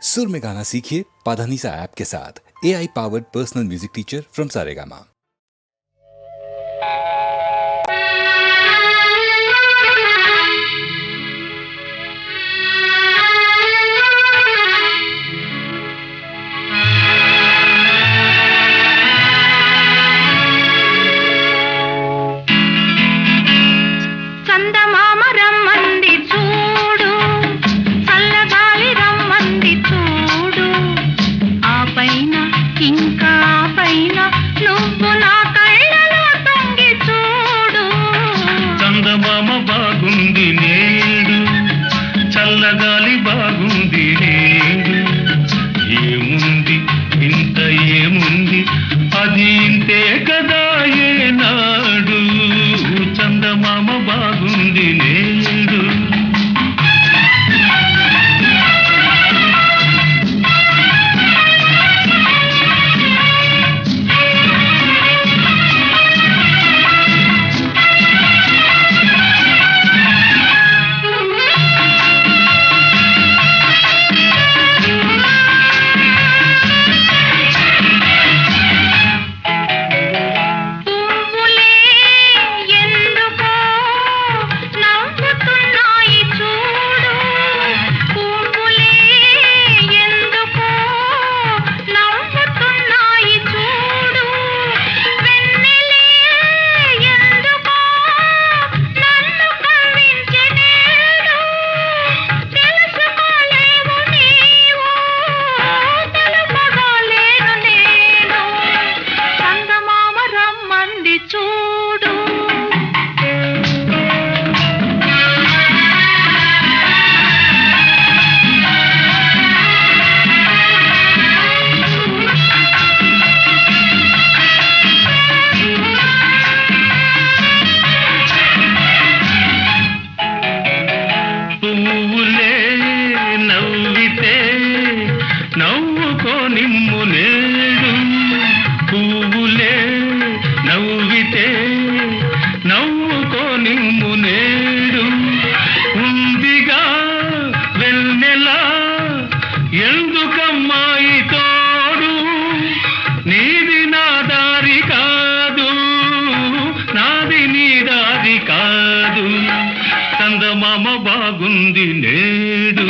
सुर में गाना सीखिए पाधानीसा ऐप के साथ। AI powered personal music teacher from Saregama. చందమామ రమ్మంది చూడు, చల్లగాలి రమ్మంది చూడు, ఆ పైన ఇంకా పైన నువ్వు నా కళ్ళలో తొంగి చూడు. చందమామ బాగుంది నేడు, చల్లగాలి బాగుంది నేడు, ఏముంది ఇంత ఏముంది, అది ఇంతే కదా ఏనాడు. చందమామ బాగుంది నేడు. నవ్వుకో నిమ్ము నేడు, పువ్వులే నవ్వితే నవ్వుకో నిమ్ము నేడు, ఉందిగా వెన్నెలా ఎందుకమ్మాయి తోడు, నీది నా దారి కాదు, నాది నీ దారి కాదు, చందమామ బాగుంది నేడు.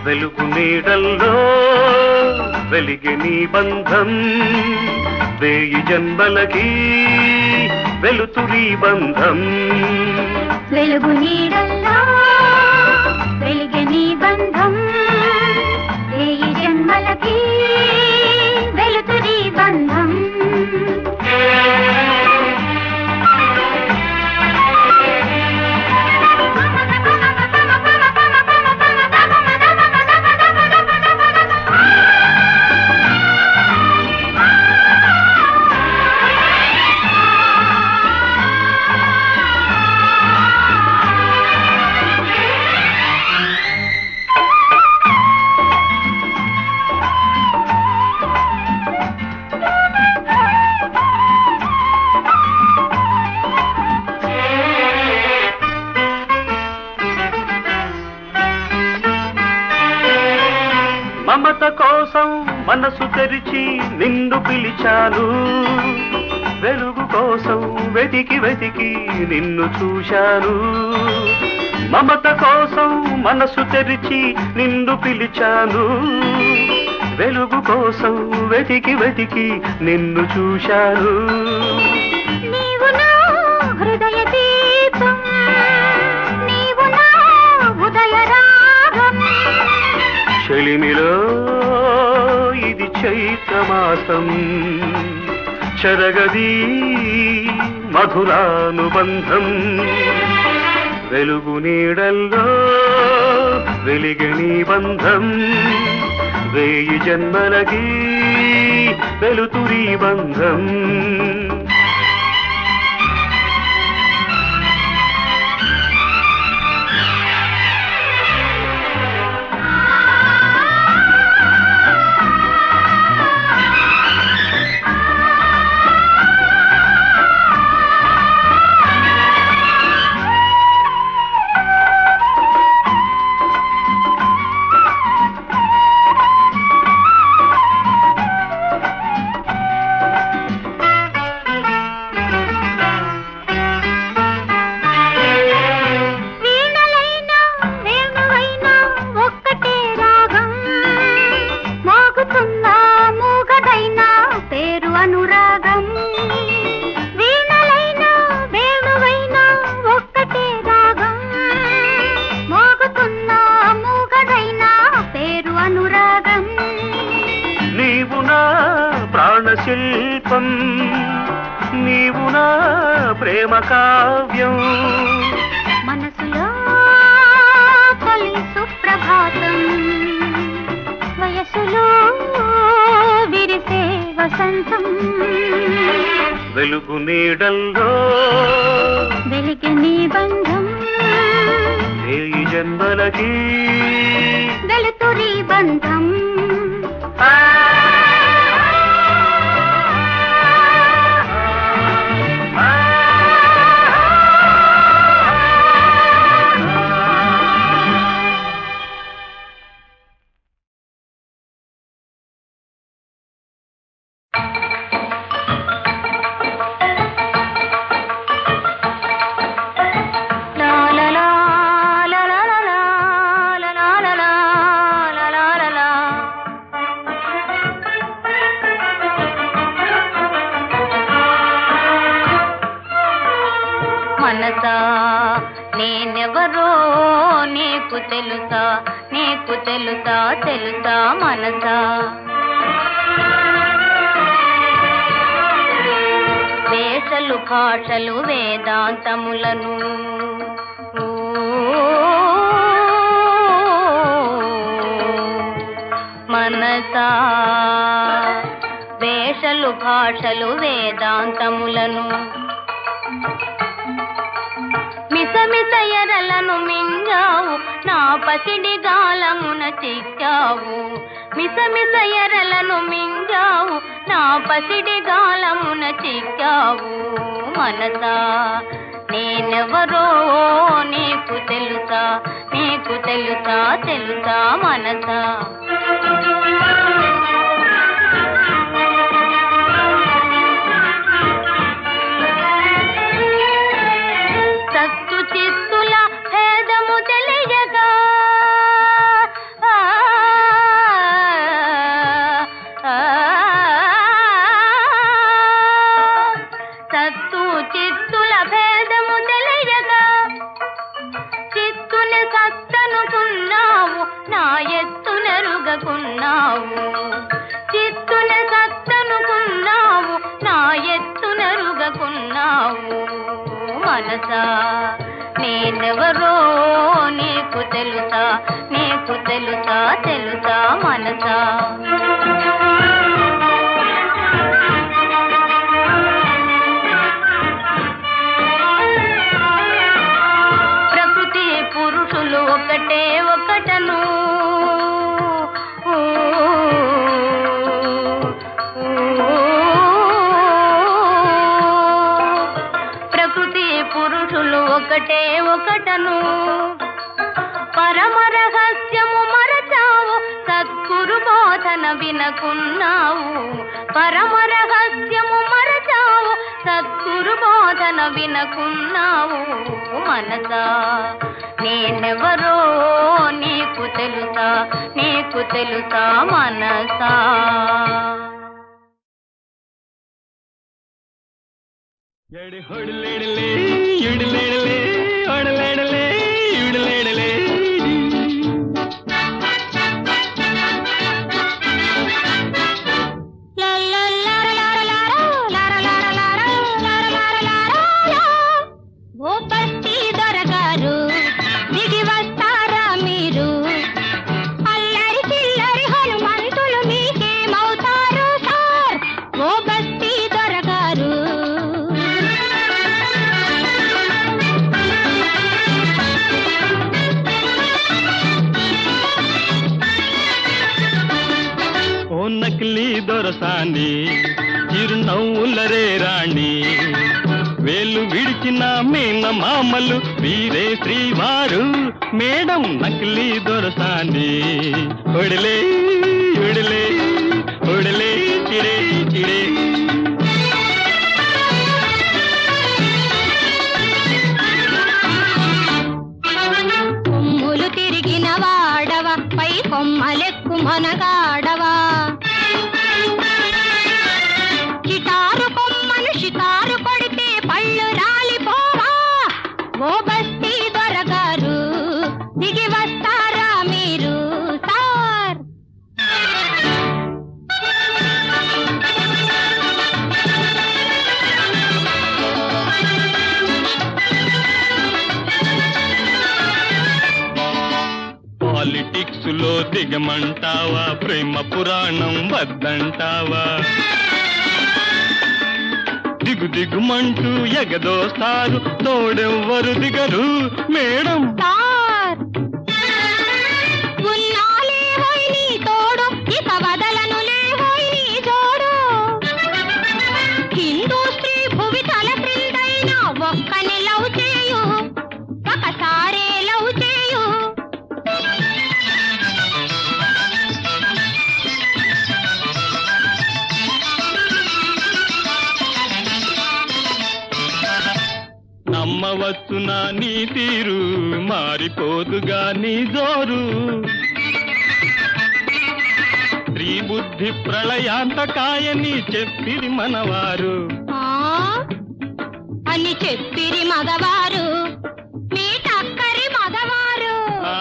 వెలుగు నీడల్లో వెలిగే నీ బంధం వేయి జన్మలకి వెలుతురి బంధం వెలుగు నీడల్లో వెలిగే నీ బంధం వేయి జన్మలకి వెలుతురి బంధం మమత కోసం మనసు తెరిచి నిన్ను పిలిచాను వెలుగు కోసం వెతికి వెతికి నిన్ను చూశాను మమత కోసం మనసు తెరిచి నిన్ను పిలిచాను వెలుగు కోసం వెతికి వెతికి నిన్ను చూశాను నీవు నా హృదయ దీపం నీవు నా ఉదయ రాగం చెలిమిలో ఇది చైత్రమాసం చెరగది మధురానుబంధం వెలుగు నీడల్లో వెలిగని బంధం వేయి జన్మలకి వెలుతురి బంధం శిల్పం నీవు నా ప్రేమ కావ్యం మనసులో తొలి సుప్రభాతం వయసులో విరిసే వసంతం వెలుగు నీడల్లో వెలిగే నీ బంధం వేయి జన్మలకి వెలుతురి బంధం మనసా నేనెవరో నీకు తెలుసా నీకు తెలుసా తెలుసా మనసా వేషలు భాషలు వేదాంతములను మనసా వేషలు భాషలు వేదాంతములను మిసమిస ఎరలను మింగావు నా పసిడి గాలమున చిక్కావు మిసమిస ఎరలను మింగావు నా పసిడి గాలమున చిక్కావు మనసా నేనెవరో నీకు తెలుసా నీకు తెలుసా తెలుసా మనసా చిత్తుల భేదము తెలియగా నా ఎత్తునెరుగకున్నావు, చిత్తున సత్తనుకున్నావు, నా ఎత్తునెరుగకున్నావు. మనసా నేనెవరో నీకు తెలుసా, నీకు తెలుసా, తెలుసా మనసా. ప్రకృతి పురుషులు ఒకటే ఒకటను, ప్రకృతి పురుషులు ఒకటే ఒకటను. పరమ రహస్యము మరచావు, సద్గురు బోధన వినకున్నావు. పరమ రహస్యము మరచావు, సద్గురు బోధన వినకున్నావు. మనసా నేనెవరో నీకు తెలుసా, నీకు తెలుసా మనసా. నకిలీ దొరసాని చిరునవ్వులరే రాణి, వేలు విడిచిన మేన మామలు వీరే శ్రీవారు. మేడం నకిలీ దొరసాని ఒడిలే ఒడిలే ఒడిలే చిరే చిరే. కొమ్ములు తిరిగిన వాడవ, పై కొమ్మలెక్కు మనగాడవా. చిటారు కొమ్మను షికారు కొడితే పళ్ళు రాలిపోవా. ఓ బస్తీ దొరగారు దిగి వస్తారా మీరు సార్. పాలిటిక్స్ లో దిగమంటావా, ప్రేమ పురాణం వద్దంటావా. దిగు దిగుమంటూ ఎగదోస్తారు, తోడెవ్వరు దిగరు మేడం. సార్ ఉన్నాలేవోయ్ నీ తోడు, ఇక వదలను లేవోయ్ నీ జోడు. హిందూ స్త్రీ భువి తల క్రిందైనా ఒక్కని లవ్ చేయు, ఒకసారే లవ్ చేయు. నమ్మవచ్చునా నీ తీరు, మారిపోదుగా నీ జోరు. స్త్రీ బుద్ధి ప్రళయాంతకాయని చెప్పిరి మనవారు. అని చెప్పిరి మగవారు, మీ టక్కరి మగవారు. ఆ?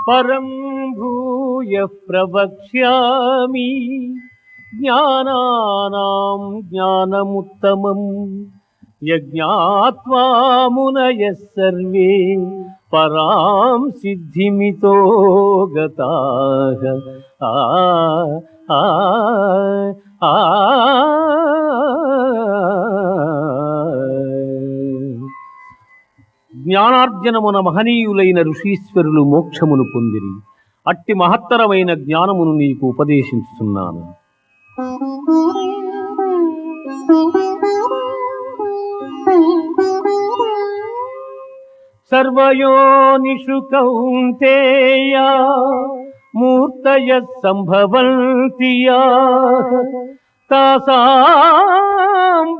పరం భూయ ప్రవక్ష్యామి జ్ఞానానాం జ్ఞానముత్తమం యజ్ఞాత్వా మునయః సర్వే పరాం సిద్ధిమితో గతాః. ఆ ఆ ఆ జ్ఞానార్జనమున మహనీయులైన ఋషీశ్వరులు మోక్షమును పొందిరి. అట్టి మహత్తరమైన జ్ఞానమును నీకు ఉపదేశించుతున్నాను. సర్వయోనిషు కౌంతేయ మూర్తయః సంభవంతి యాః తాసాం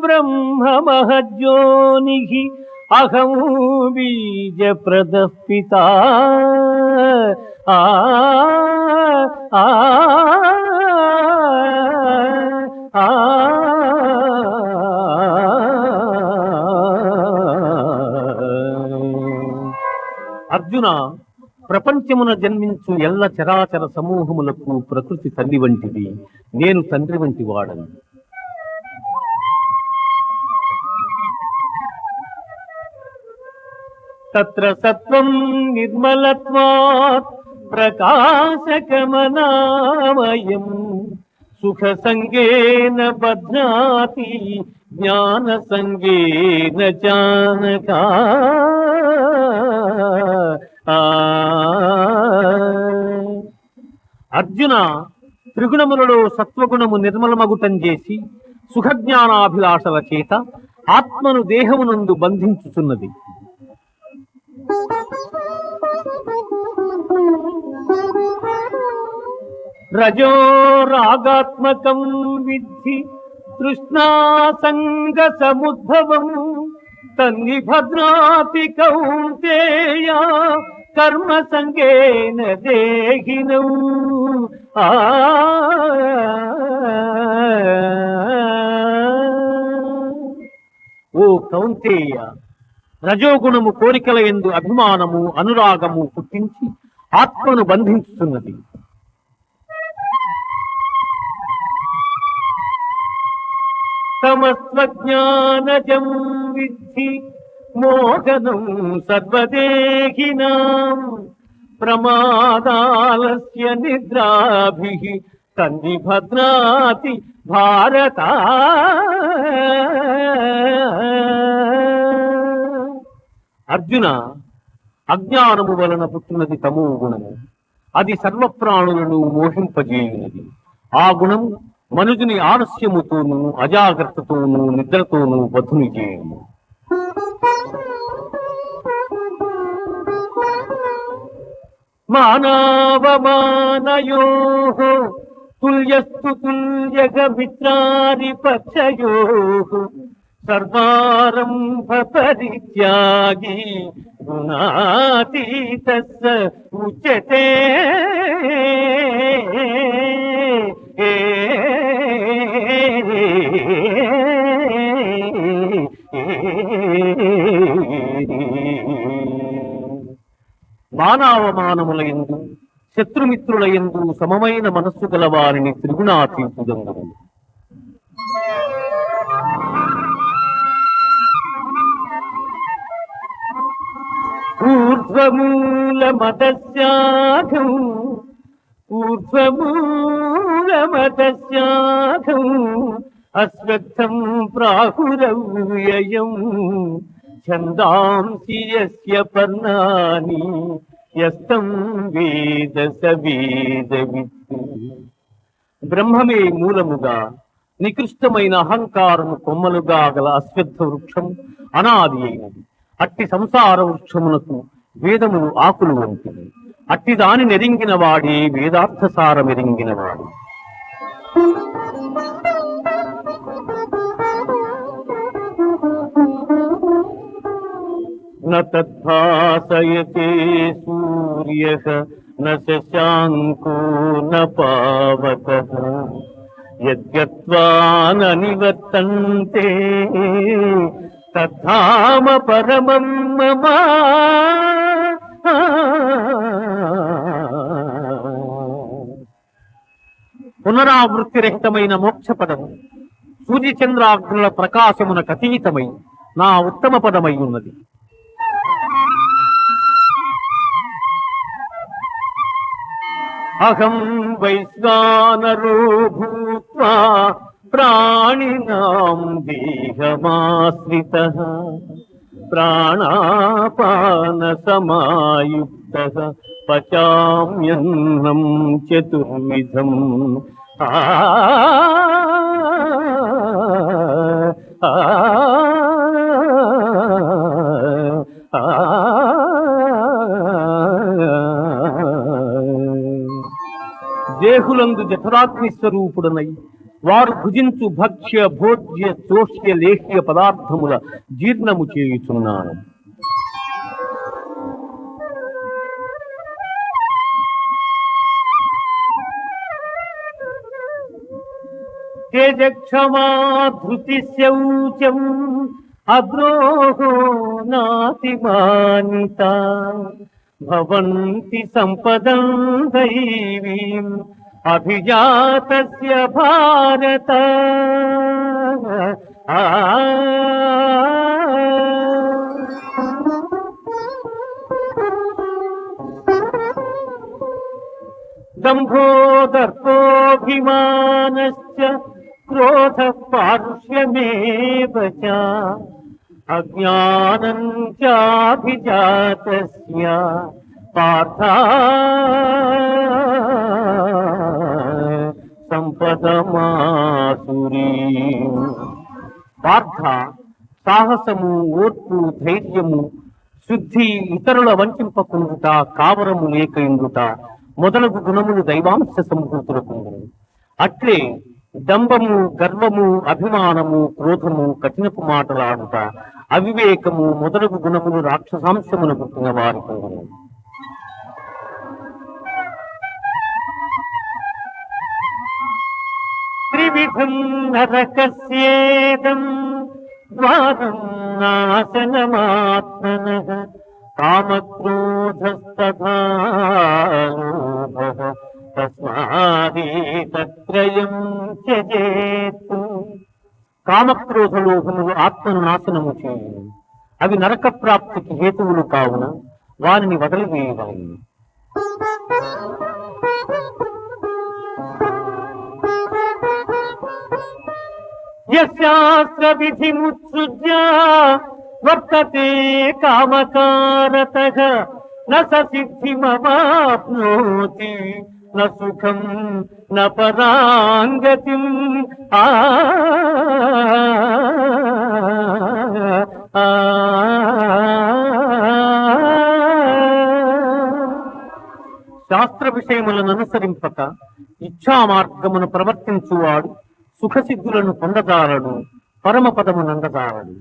బ్రహ్మ మహజ్యోనిః అహం బీజప్రద పితా ఆ ఆ ఆ అర్జున, ప్రపంచమున జన్మించు ఎల్ల చరాచర సమూహములకు ప్రకృతి తల్లి వంటిది, నేను తండ్రి వంటి వాడను. తత్ర సత్వం నిర్మలత్వాత్ ప్రకాశకమనామయం సుఖ సంగేన బధ్నాతి జ్ఞాన సంగేన జానకా. అర్జున, త్రిగుణములలో సత్వగుణము నిర్మలమగుటం చేసి సుఖజ్ఞానాభిలాషల చేత ఆత్మను దేహమునందు బంధించుచున్నది. రజో రాగాత్మకం విద్ధి తృష్ణాసంగ సముద్భవం తన్నిభద్రాతి కౌంతేయ కర్మ సంగేన దేహినౌ. ఓ కౌంతేయ, రజోగుణము కోరికల యందు అభిమానము అనురాగము పుట్టించి ఆత్మను బంధించుతున్నది. తమస్వజ్ఞానజం విద్ధి మోహనం సర్వదేహినాం ప్రమాదాలస్య నిద్రాభిః తన్నిభద్నాతి భారత. అర్జున, అజ్ఞానము వలన పుట్టినది తమో గుణము. అది సర్వప్రాణులను మోహింపజేయునది. ఆ గుణము మనుజుని ఆలస్యముతోనూ అజాగ్రత్తతోనూ నిద్రతోనూ బధుని చేయును. మానవమానయోః తుల్యస్తు తుల్యగ మిత్రారి పక్షయోః సర్వారంభ పరిత్యాగి గుణాతీతస్స ఉచ్యతే. మానవమానముల యందు శత్రుమిత్రుల యందు సమమైన మనస్సు గల వారిని త్రిగుణాతీతుడందును. ఊర్ధ్వమూలమతస్యాఘం ఊర్ధ్వమూలమతస్యాఘం అశ్వత్థం ప్రాహురవ్యయం ఛందాంసి యస్య పర్ణాని యస్తం వేద స వేదవిత్. బ్రహ్మమే మూలముగా నికృష్టమైన అహంకారము కొమ్మలుగా గల అశ్వత్థ వృక్షం అనాది అయినది. అట్టి సంసార వృక్షమునకు వేదములు ఆకులు వంటివి. అట్టి దాని నెరింగిన వాడే వేదార్థసారమెరింగిన వాడు. న తద్భాసయతే సూర్యః న శశాంకో న పావకః యద్గత్వా న నివర్తంతే తద్ధామ పరమం మమ. పునరావృత్తి రహితమైన మోక్షపదము సూర్యచంద్రాగ్నుల ప్రకాశమునకు అతీతమై నా ఉత్తమ పదమై ఉన్నది. అహం వైశ్వానరో భూత్వా ప్రాణినాం దేహమాశ్రితః ప్రాణాపాన సమాయుక్తః పచామ్యన్నం చతుర్విధం. దేహులందు జఠరాగ్ని స్వరూపుడనై వారు భుజించు భక్ష్య భోజ్య చోష్య లేహ్య పదార్థముల జీర్ణము చేయుచున్నారు. తేజక్షమా ధృతి శౌచం అద్రోహో నాతిమానిత భవంతి సంపదం దైవీం అభిజాతస్య భారత. దంభో దర్పోభిమానశ్చ క్రోధ పారుష్యమేవ చ అజ్ఞానం చాభిజాతస్య పార్థ సంపదమాసురీ. పార్థ, సాహసము, ఓర్పు, ధైర్యము, శుద్ధి, ఇతరుల వంచింపకుండుట, కావరము లేక ఇండుట మొదలగు గుణములు దైవాంశ సంభూతులకు. అట్లే దంభము, గర్వము, అభిమానము, క్రోధము, కఠినపు మాటలాడుట, అవివేకము మొదలగు గుణములు రాక్షసాంశమును పుట్టిన వారికి. త్రివిధం నరకస్యేదం ద్వారం నాశనమాత్మనః కామక్రోధస్తథా లోభః తస్మాదేతత్రయం త్యజేత్. కామక్రోధ లోభములు ఆత్మను నాశనము చేయును. అవి నరక ప్రాప్తికి హేతువులు కావున వారిని వదిలివేయవలెను. యస్యాస్త్ర విధిముత్సృజ్య వర్తతే కామకారతః న స సిద్ధిమవాప్నోతి న సుఖం న పరాంగతిం. శాస్త్ర విషయములను అనుసరింపక ఇచ్ఛా మార్గమును ప్రవర్తించువాడు సుఖసిద్ధులను పొందజాలడు, పరమపదము నందజాలడు.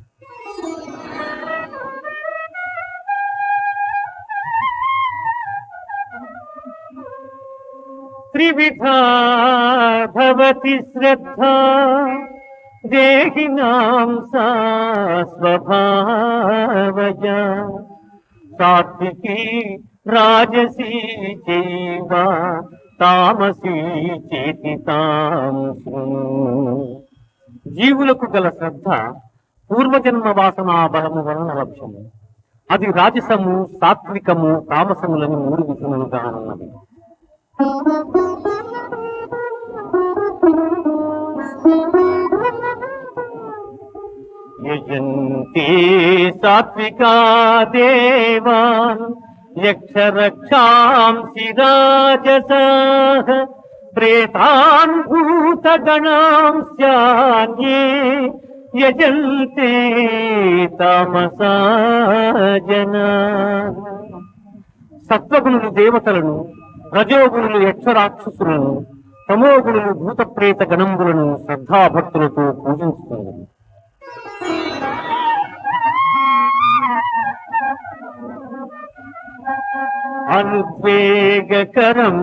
త్రివిధా భవతి శ్రద్ధా దేహినాం సా స్వభావజా సాత్వికీ రాజసీ చైవ తామసీ చేతి తాం శృణు. జీవులకు గల శ్రద్ధ పూర్వజన్మ వాసనా బలము వలన లక్ష్యము. అది రాజసము, సాత్వికము, తామసములను 3 విధములుగా ఉన్నది. యజంతే సాత్వికా దేవాన్ యక్షరక్షాంసి రాజసాః ప్రేతాన్ భూతగణాంస్యాన్యే యజంతే తమసా జనాః. సత్వగుణులు దేవతలను, రజోగుణులు యక్షరాక్షసులను, తమోగుణులు భూత ప్రేత గణంబులను శ్రద్ధాభక్తులతో పూజించుతుంది. అనుద్వేగకరం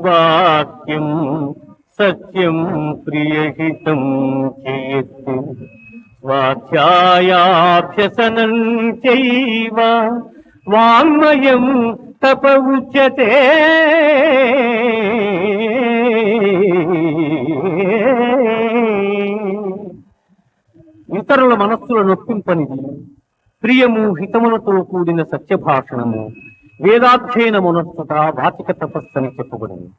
వాక్యం సత్యం ప్రియహితం చేత్ స్వాధ్యాయాభ్యసనం చైవ వాంగ్మయం తప ఉచ్యతే. ఇతరుల మనస్సుల నొప్పింపనిది ప్రియము, హితములతో కూడిన సత్యభాషణము, వేదాధ్యయనమునొచ్చుట వాచిక తపస్సు అని చెప్పబడింది.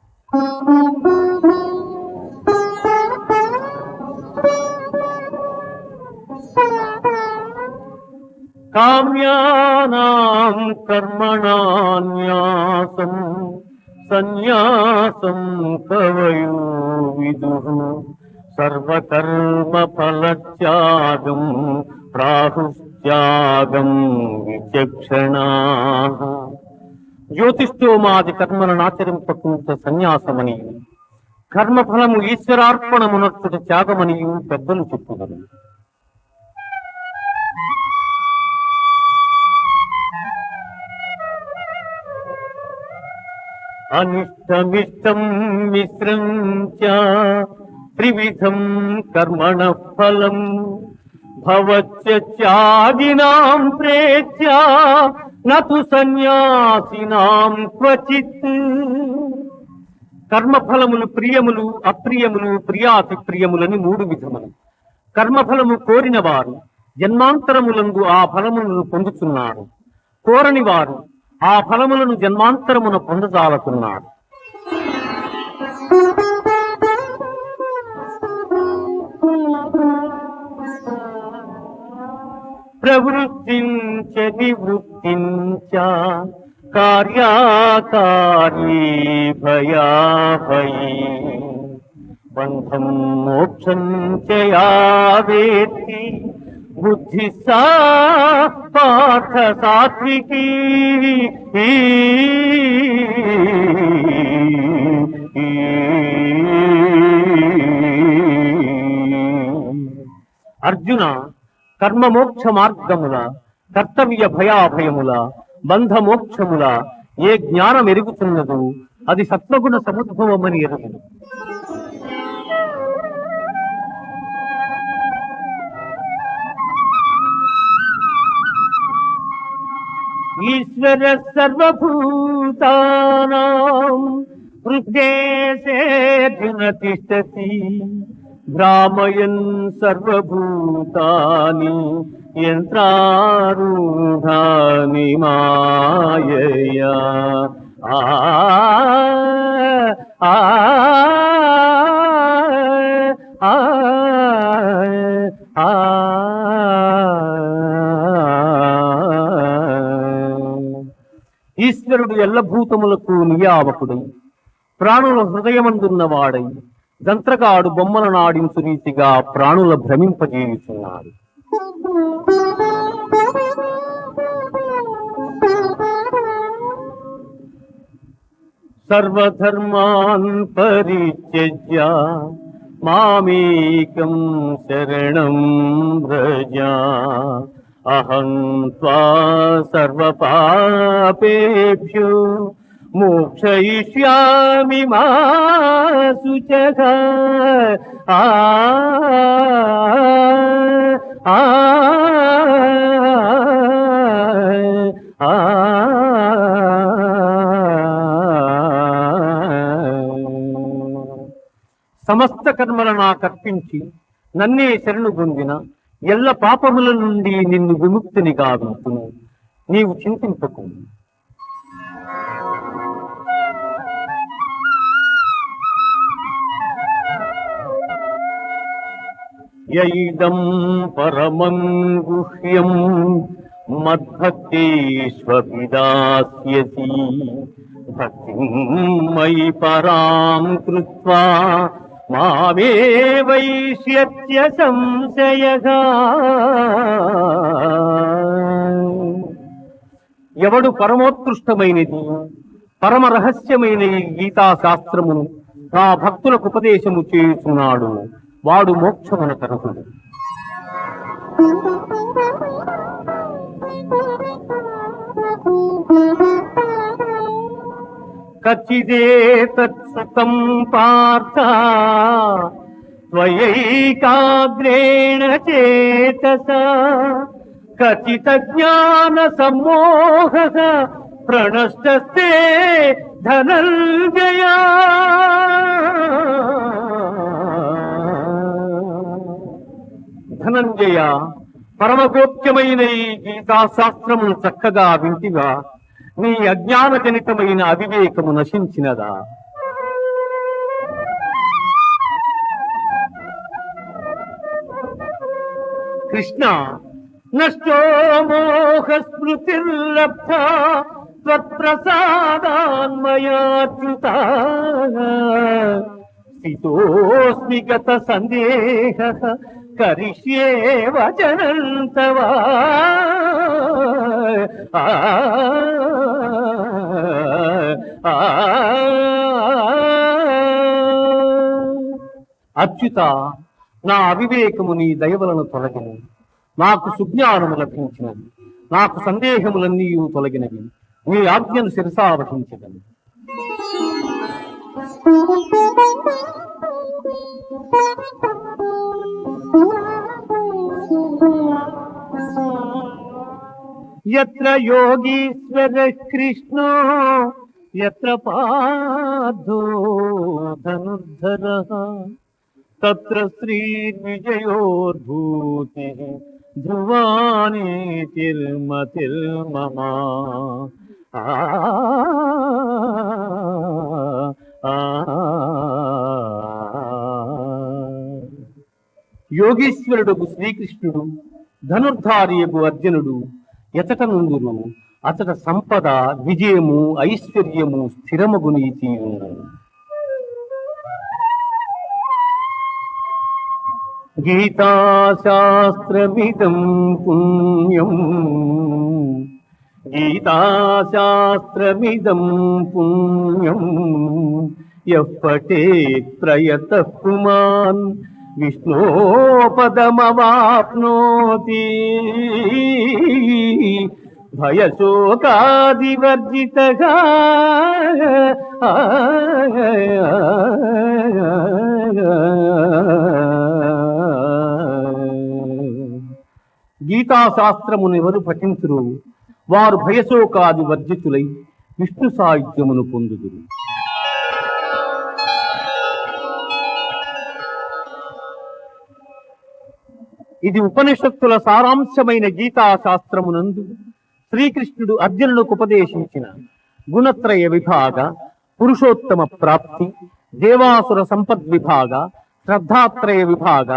కామ్యానాం కర్మణాన్యాసం సన్యాసం కవయో విదుః సర్వకర్మ ఫలత్యాగం ప్రాహుత్యాగం విచక్షణాః. జ్యోతిష్ఠోమాది కర్మలను ఆచరింపకుంట సన్యాసమని, కర్మఫలము ఈశ్వరార్పణమునర్చుట త్యాగమనియు పెద్దలు చెప్పుదరు. అనిష్టమిష్టం మిశ్రం చ త్రివిధం కర్మణ ఫలం భవత్యాగినాం ప్రేత్య నతు సన్యాసినాం క్వచిత్. కర్మఫలములు ప్రియములు, అప్రియములు, ప్రియాతి ప్రియములని 3 విధములు. కర్మఫలము కోరిన వారు జన్మాంతరములందు ఆ ఫలములను పొందుతున్నారు. కోరని వారు ఆ ఫలములను జన్మాంతరమున పొందజాలకున్నారు. ప్రవృత్తించ నివృత్తించ కార్యాకారీ భయాభయీ బంధం మోక్షం చ యా వేత్తి బుద్ధి సా పార్థ సాత్వికీ. అర్జున, కర్మమోక్ష మార్గముల, కర్తవ్య భయాభయముల, బంధమోక్షముల ఏ జ్ఞానం ఎరుగుతున్నదో అది సత్వగుణ సముద్భవమని ఎరుగును. ఈశ్వర సర్వభూతానాం హృద్దేశేర్జున తిష్టతి భ్రామయన్ సర్వభూతాని యంత్రారూఢాని మాయయా. ఆ ఆ ఆ ఆ ఈశ్వరుడు ఎల్లభూతములకు నియామకుడై ప్రాణుల హృదయమందున్నవాడై దంత్రగాడు బొమ్మలను ఆడించు రీతిగా ప్రాణుల భ్రమింపజేయుచున్నాడు. సర్వధర్మాన్ పరిత్యజ్య మామేకం శరణం వ్రజ అహం త్వా సర్వపాపేభ్యో మోక్షయిష్యామి మా శుచః. ఆ ఆ ఆ సమస్త కర్మలను నాకర్పించి నన్నే శరణు పొందిన ఎల్ల పాపముల నుండి నిన్ను విముక్తిని గావించును. నీవు చింతింపకు. యైదం పరమం గుహ్యం మద్భక్తేష్వభిదాస్యసి భక్తిం మయి పరాం కృత్వా మామే వైష్యత్య సంశయః. ఎవడు పరమోత్కృష్టమైనది పరమ రహస్యమైన ఈ గీతా శాస్త్రమును నా భక్తులకు ఉపదేశము చేయుచున్నాడు వాడు మోక్షమున కరుకుడు. కచ్చిదేతత్సుఖం పార్థ త్వయైకాగ్రేణ చేతసా కచిత జ్ఞాన సమ్మోహః ప్రణష్టస్తే ధనంజయ. ధనంజయ, పరమగోప్యమైన ఈ గీతాశాస్త్రమును చక్కగా వింటివా? నీ అజ్ఞానజనితమైన అవివేకము నశించినదా? కృష్ణ, నష్టో మోహ స్మృతిర్లబ్ధ త్వత్ప్రసాదాన్మయాచ్యుత స్థితోస్మి గత సందేహః కరిష్యే వచనం తవ. అచ్యుత, నా అవివేకము నీ దయవలను తొలగినవి, నాకు సుజ్ఞానము లభించినది, నాకు సందేహములన్నీ తొలగినవి, నీ ఆజ్ఞను శిరసావహించగలను. యత్ర యోగీశ్వర కృష్ణో యత్ర పార్థో ధనుర్ధరః తత్ర శ్రీ విజయోర్భూతి ధ్రువాని తిర్మతిర్మమ. యోగీశ్వరుడు శ్రీకృష్ణుడు, ధనుర్ధారియగు అర్జునుడు ఎచట నుండును అచట సంపద, విజయము, ఐశ్వర్యము, స్థిరమగు నీతి ఉన్నది. గీతాశాస్త్రమిదం పుణ్యం, గీతాశాస్త్రమిదం పుణ్యం, యః పఠేత్ ప్రయతః పుమాన్ విష్ణోపదమవాప్నోతి. భయశోకాదివర్జితగా గీతాశాస్త్రమును ఎవరు పఠించురు వారు భయశోకాది వర్జితులై విష్ణు సాయుధ్యమును పొందుదురు. ఇది ఉపనిషత్తుల సారాంశమైన గీతాశాస్త్రమునందు శ్రీకృష్ణుడు అర్జునులకు ఉపదేశించిన గుణత్రయ విభాగ, పురుషోత్తమ ప్రాప్తి, దేవాసుర సంపద్విభాగ, శ్రద్ధాత్రయ విభాగ,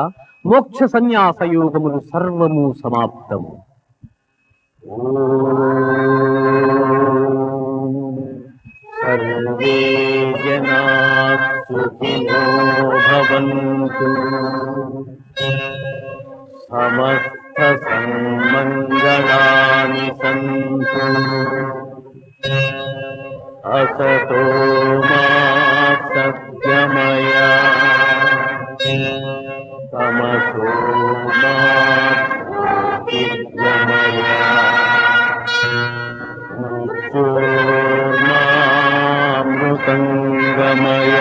మోక్ష సన్యాస యోగములు సర్వము సమాప్తము. సర్వే జనా సుఖినో భవంతు, సమస్త సన్మంగళాని సంతు, అసతో మా సత్యమయ, తమసో మా జ్యోతిర్గమయ, మృత్యోర్మామృతంగమయ.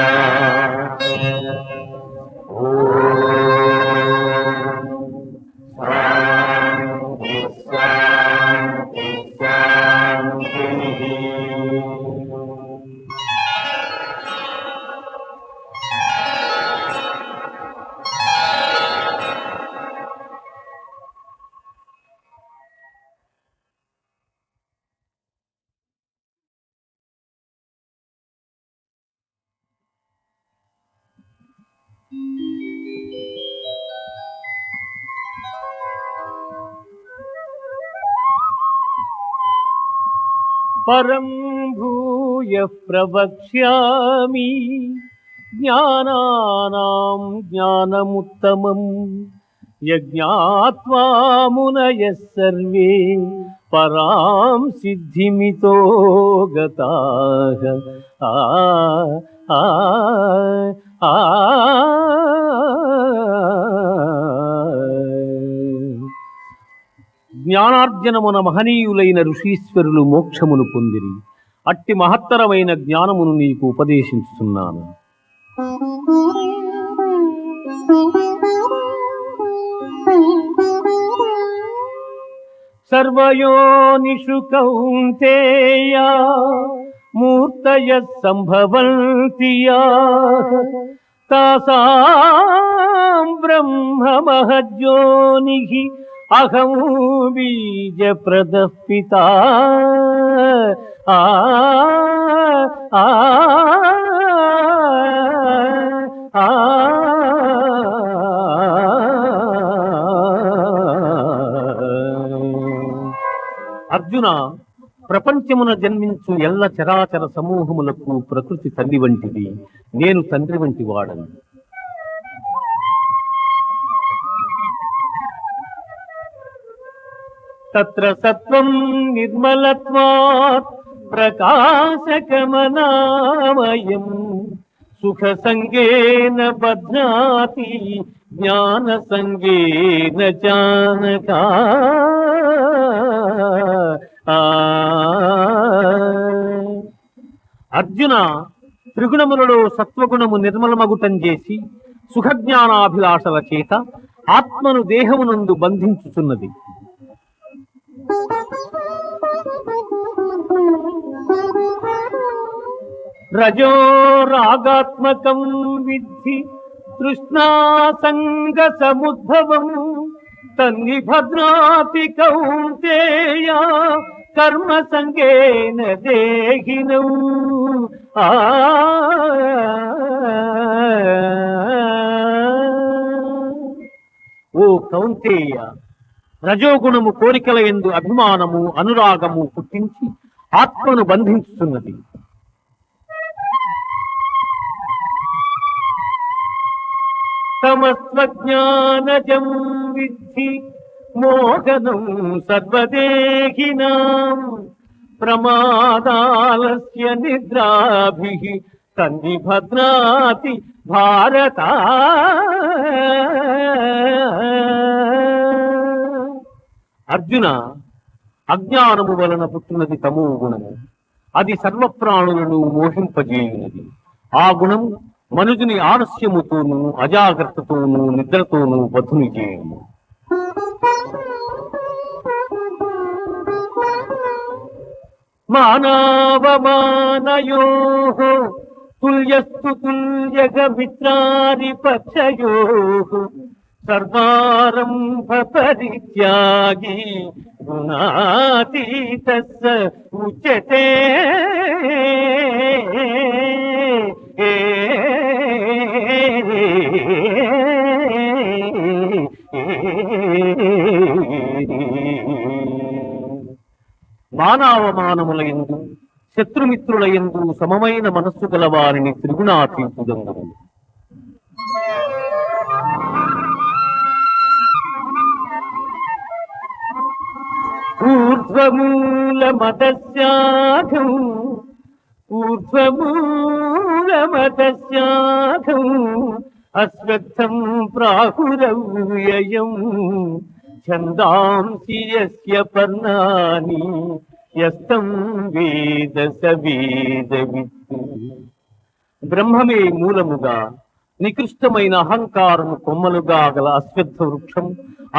పరం భూయః ప్రవక్ష్యామి జ్ఞానానాం జ్ఞానముత్తమం, యజ్ఞాత్వా మునయః సర్వే పరాం సిద్ధిమితో గతాః. జ్ఞానార్జనమున మహనీయులైన ఋషీశ్వరులు మోక్షమును పొందిరి. అట్టి మహత్తరమైన జ్ఞానమును నీకు ఉపదేశించుతున్నాను. సర్వయోనిషు కౌంతేయ మూర్తయః సంభవంతి యాః, తాసాం బ్రహ్మ మహజ్యోనిః అహం బీజప్రదః పితా. అర్జున, ప్రపంచమున జన్మించు ఎల్ల చరాచర సమూహములకు ప్రకృతి తల్లి వంటిది, నేను తండ్రి వంటి వాడను. తత్ర సత్వం నిర్మలత్వాత్ ప్రకాశకమనామయం, సుఖ సంగేన బధ్నాతి జ్ఞాన సంగేన జానక. అర్జున, త్రిగుణములలో సత్వగుణము నిర్మలమగుటం చేసి సుఖజ్ఞానాభిలాషల చేత ఆత్మను దేహమునందు బంధించుచున్నది. రజో రాగాత్మకం విద్ధి తృష్ణా సంగ సముద్భవం తన్నిభద్రాతి కౌంతేయ కర్మ సంగేన దేహినం. ఓ కౌంతేయ, రజోగుణము కోరికల యందు అభిమానము అనురాగము పుట్టించి ఆత్మను బంధించుతున్నది. తమస్వజ్ఞానజం విద్ధి మోహనం సర్వదేహినాం ప్రమాదాలస్య నిద్రాభిః తన్నిభద్నాతి భారత. అర్జున, అజ్ఞానము వలన పుట్టినది తమో గుణము. అది సర్వప్రాణులను మోహింపజేయునది. ఆ గుణము మనుజుని ఆలస్యముతోనూ అజాగ్రత్తతోనూ నిద్రతోనూ బధుని చేయును. మానవమానయోః తుల్యస్తు తుల్యగ మిత్రారిపక్షయోః సర్వారంభ పరిత్యాగి గుణాతీతస్స ఉచ్యతే. మానవమానముల యందు శత్రుమిత్రుల యందు సమమైన మనస్సు గల వారిని త్రిగుణాతీతుడెందురు. ఊర్ధ్వమూలమదస్యాఘం ఊర్ధ్వమూలమదస్యాఘం అశ్వత్థం ప్రాహురవ్యయం ఛందాంసి యస్య పర్ణాని యస్తం వేద స వేదవిత్తు. బ్రహ్మమే మూలముగా నికృష్టమైన అహంకారము కొమ్మలుగా గల అశ్వత్థ వృక్షం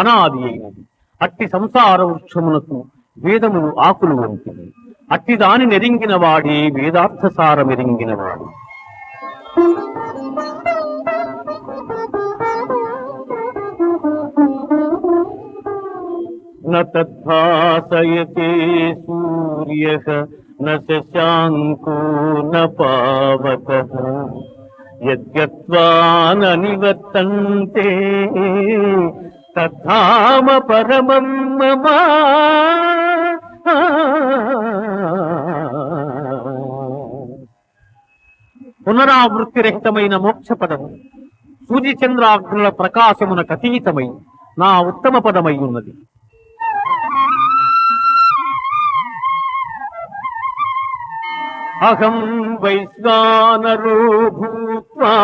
అనాది అయినది. అట్టి సంసార వృక్షమునకు వేదములు ఆకులు వంటివి. అట్టి దాని నెరింగిన వాడే వేదార్థసారమెరింగిన వాడు. న తద్భాసయతే సూర్యః న శశాంకో న పావకః యద్గత్వా న నివర్తంతే తద్ధామ పరమం మమ. పునరావృత్తి రహితమైన మోక్షపదము సూర్యచంద్రాగ్నుల ప్రకాశమునకు అతీతమై నా ఉత్తమ పదమై ఉన్నది. అహం వైశ్వానరో భూత్వా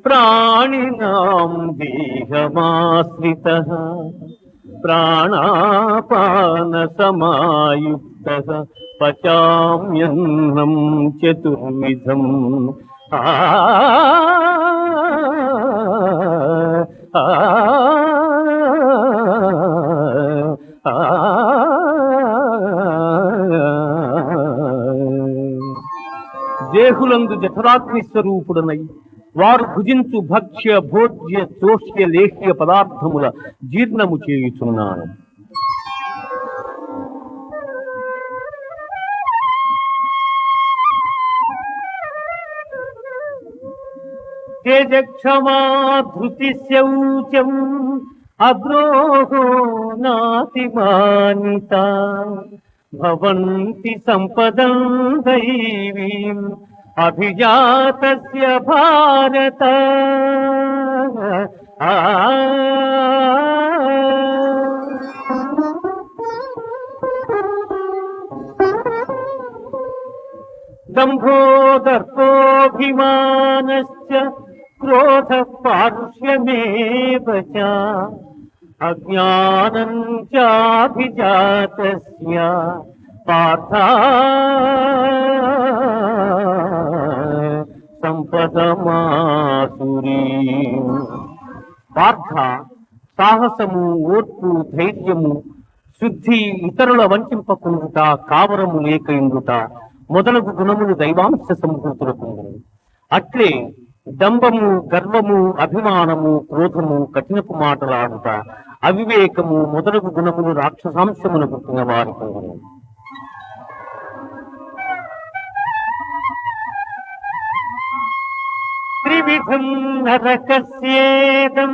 ప్రాణినాం దేహమాశ్రితః ప్రాణాపాన సమాయుక్తః పచామ్యన్నం చతుర్విధం. దేహులందు జఠరాగ్ని స్వరూపుడనై వారు భుజించు భక్ష్య భోజ్య చోష్య లేహ్య పదార్థముల జీర్ణము చేయుచున్నాను. తేజక్షమా ధృతి శౌచం అద్రోహో నాతిమానిత భవంతి సంపదం దైవీం అభిజాతస్య భారత. దంభో దర్పో లోభిమానశ్చ క్రోధ పారుష్యమేవ చ అజ్ఞానం చాభిజాతస్య పార్థ సంపదమాసురీ. పార్థ, సాహసము, ఓర్పు, ధైర్యము, శుద్ధి, ఇతరుల వంచింపకుండుట, కావరము లేక ఇండుట మొదలగు గుణములు దైవాంశ సంభూతులకు. అట్లే డంబము, గర్వము, అభిమానము, క్రోధము, కఠినపు మాటలాడుట, అవివేకము మొదలగు గుణములు రాక్షసాంశమున పుట్టిన వారి కొందరు. త్రివిధం నరకస్యేదం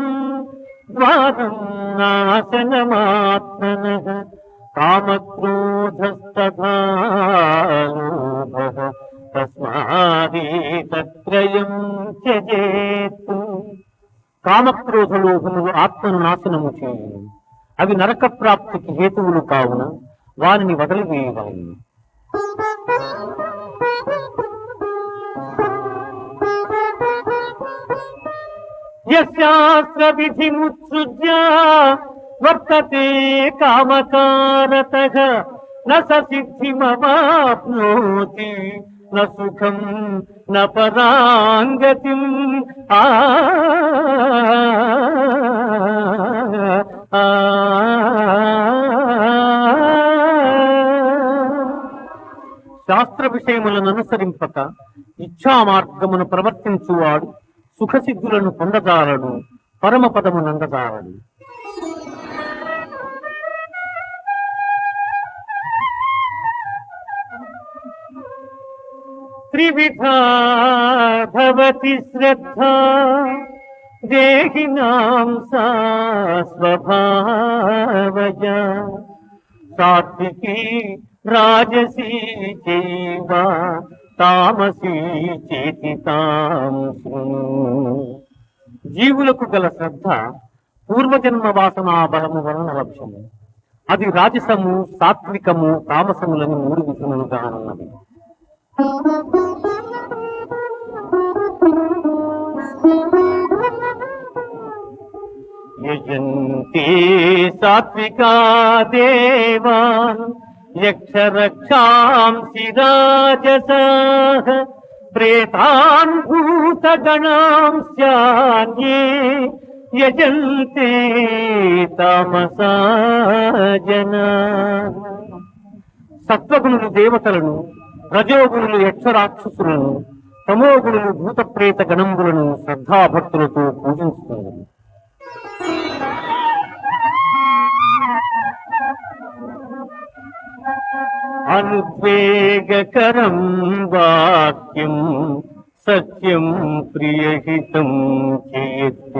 ద్వారం నాశనమాత్మనః కామక్రోధస్తథా లోభః తస్మాదేతత్రయం త్యజేత్. కామక్రోధ లోభములు ఆత్మను నాశనము చేయును. అవి నరక ప్రాప్తికి హేతువులు కావున వారిని వదిలివేయవాలి. యస్యాస్త్ర విధిముత్సృజ్య వర్తతే కామకారతః న స సిద్ధిమవాప్నోతి న సుఖం న పరాంగతిం. శాస్త్ర విషయములను అనుసరింపక ఇచ్ఛా మార్గమును ప్రవర్తించువాడు సుఖసిద్ధులను పొందజాలడు, పరమపదము నందజాలడు. త్రివిధా భవతి శ్రద్ధా దేహినాం సా స్వభావజా సాత్వికీ రాజసీ చైవ తామసీ చేతి తాం శృణు. జీవులకు గల శ్రద్ధ పూర్వజన్మ వాసనా బలము వలన లక్ష్యము. అది రాజసము, సాత్వికము, తామసములను 3 విధములుగా అన్నది. యజంతే సాత్వికా దేవాన్ యక్షరక్షాంసి రాజసాః ప్రేతాన్ భూతగణాంశ్చాన్యే యజంతే తామసా జనాః. సత్వగుణులు దేవతలను, రజోగుణులు యక్షరాక్షసులను, తమోగుణులు భూత ప్రేత గణంబులను శ్రద్ధాభక్తులతో పూజిస్తున్నారు. అనుద్వేగకరం వాక్యం సత్యం ప్రియహితం చేత్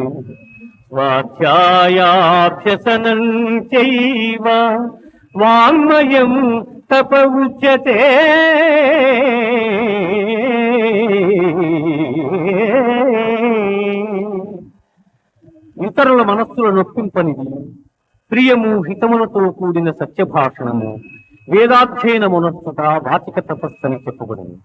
స్వాధ్యాయాభ్యసనం చైవ వాంగ్మయం తప ఉచ్యతే. ఇతరుల మనస్సుల నొప్పింపనిది ప్రియము, హితములతో కూడిన సత్యభాషణము, వేదాధ్యయనమునొచ్చుట వాచిక తపస్సు అని చెప్పబడింది.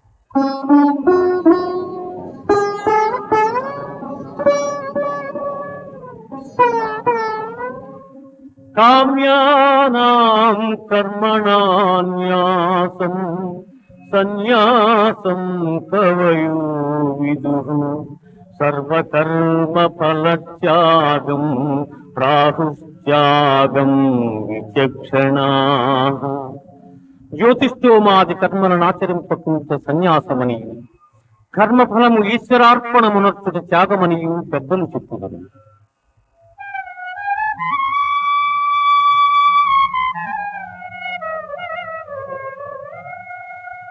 కామ్యానాం కర్మణాన్యాసం సన్యాసం కవయో విదుః సర్వకర్మ ఫలత్యాగం ప్రాహుత్యాగం విచక్షణాః. జ్యోతిష్ఠోమాది కర్మలను ఆచరింపకుంట సన్యాసమని, కర్మఫలము ఈశ్వరార్పణమునర్చుట త్యాగమనియు పెద్దలు చెప్పుదరు.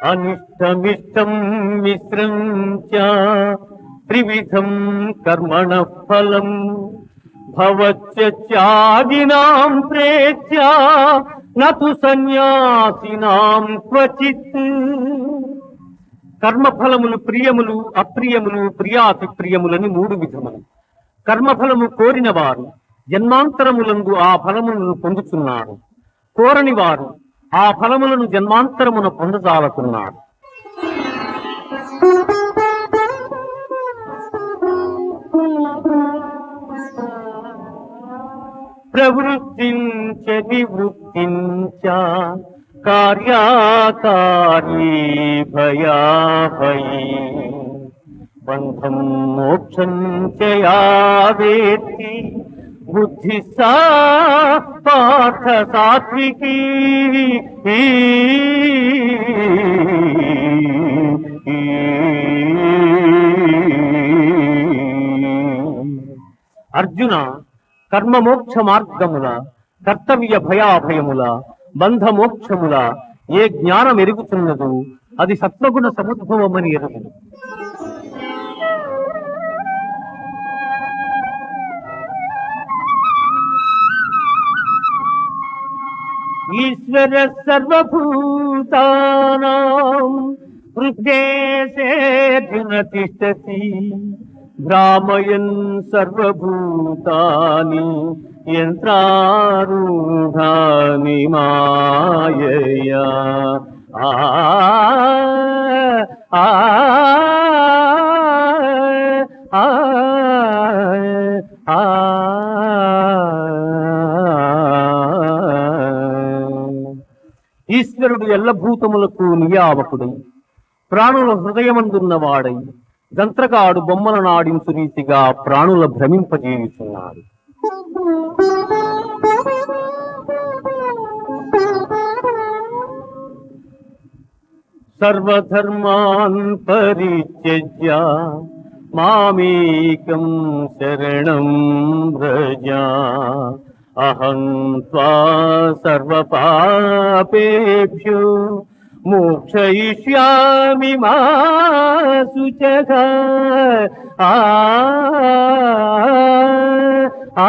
అనిష్టమిష్టం మిశ్రం చ త్రివిధం కర్మణ ఫలం భవత్యాగినాం ప్రేత్య నతు సన్యాసినాం క్వచిత్. కర్మఫలములు ప్రియములు, అప్రియములు, ప్రియాతి ప్రియములని 3 విధములు. కర్మఫలము కోరిన వారు జన్మాంతరములందు ఆ ఫలములను పొందుతున్నారు. కోరని వారు ఆ ఫలములను జన్మాంతరమున పొందజాలకున్నారు. ప్రవృత్తించ నివృత్తించ కార్యాకారీ భయాభయీ బంధం మోక్షం చ యా వేత్తి బుద్ధి సా పార్థ సాత్వికీ అర్జున, కర్మ మోక్ష మార్గముల, కర్తవ్య భయాభయముల, బంధ మోక్షముల ఏ జ్ఞానం ఎరుగుతున్నదో అది సత్వగుణ సముద్భవమని ఎరుగును. ఈశ్వర సర్వభూతానాం హృదయేర్జున తిష్టతి భ్రామయన్ సర్వభూతాని యంత్రారూఢాని మాయయా. ఆ ఆ ఆ ఆ ఈశ్వరుడు ఎల్లభూతములకు నియామకుడై ప్రాణుల హృదయమందున్నవాడై గంత్రగాడు బొమ్మలను ఆడించు రీతిగా ప్రాణుల భ్రమింపజేయుచున్నాడు. సర్వధర్మాన్ పరిత్యజ్య మామేకం శరణం వ్రజ అహం త్వా సర్వపాపేభ్యో మోక్షయిష్యామి మా శుచః. ఆ ఆ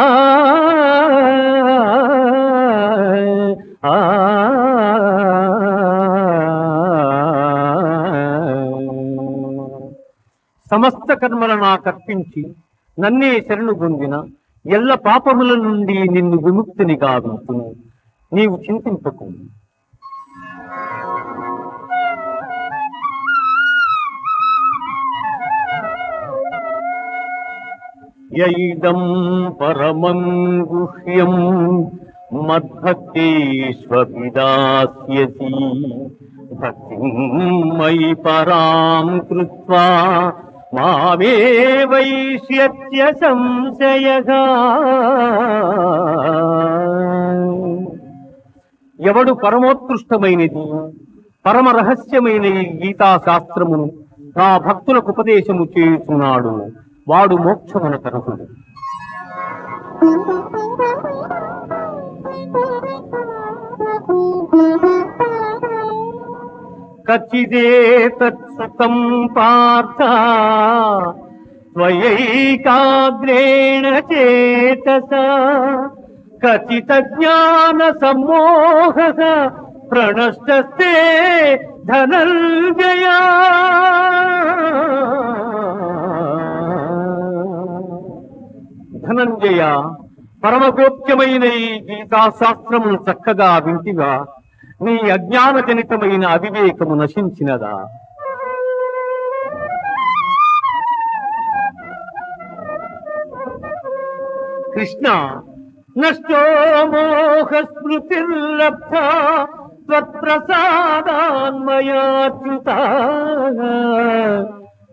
ఆ సమస్త కర్మలను నాకర్పించి నన్నే శరణు పొందిన ఎల్ల పాపముల నుండి నిన్ను విముక్తిని గావించును. నీవు చింతింపకు. యైదం పరమం గుహ్యం మద్భక్తేష్వభిదాస్యసి భక్తిం మయి పరాం కృత్వా మామే వైష్యత్య సంశయః. ఎవడు పరమోత్కృష్టమైనది పరమ రహస్యమైన ఈ గీతా శాస్త్రమును నా భక్తులకు ఉపదేశము చేయుచున్నాడు, వాడు మోక్షమునకు అర్హుడు. కచ్చిదేతత్సుతం పార్థ త్వయైకాగ్రేణ చేతసా కచిత జ్ఞాన సమ్మోహః ప్రణష్టస్తే ధనంజయ. ధనంజయ, పరమగోప్యమైన ఈ గీతాశాస్త్రమును చక్కగా వింటివా? నీ అజ్ఞానజనితమైన అవివేకము నశించినదా? కృష్ణ, నష్టో మోహ స్మృతిర్లబ్ధ త్వత్ప్రసాదాన్మయాచ్యుత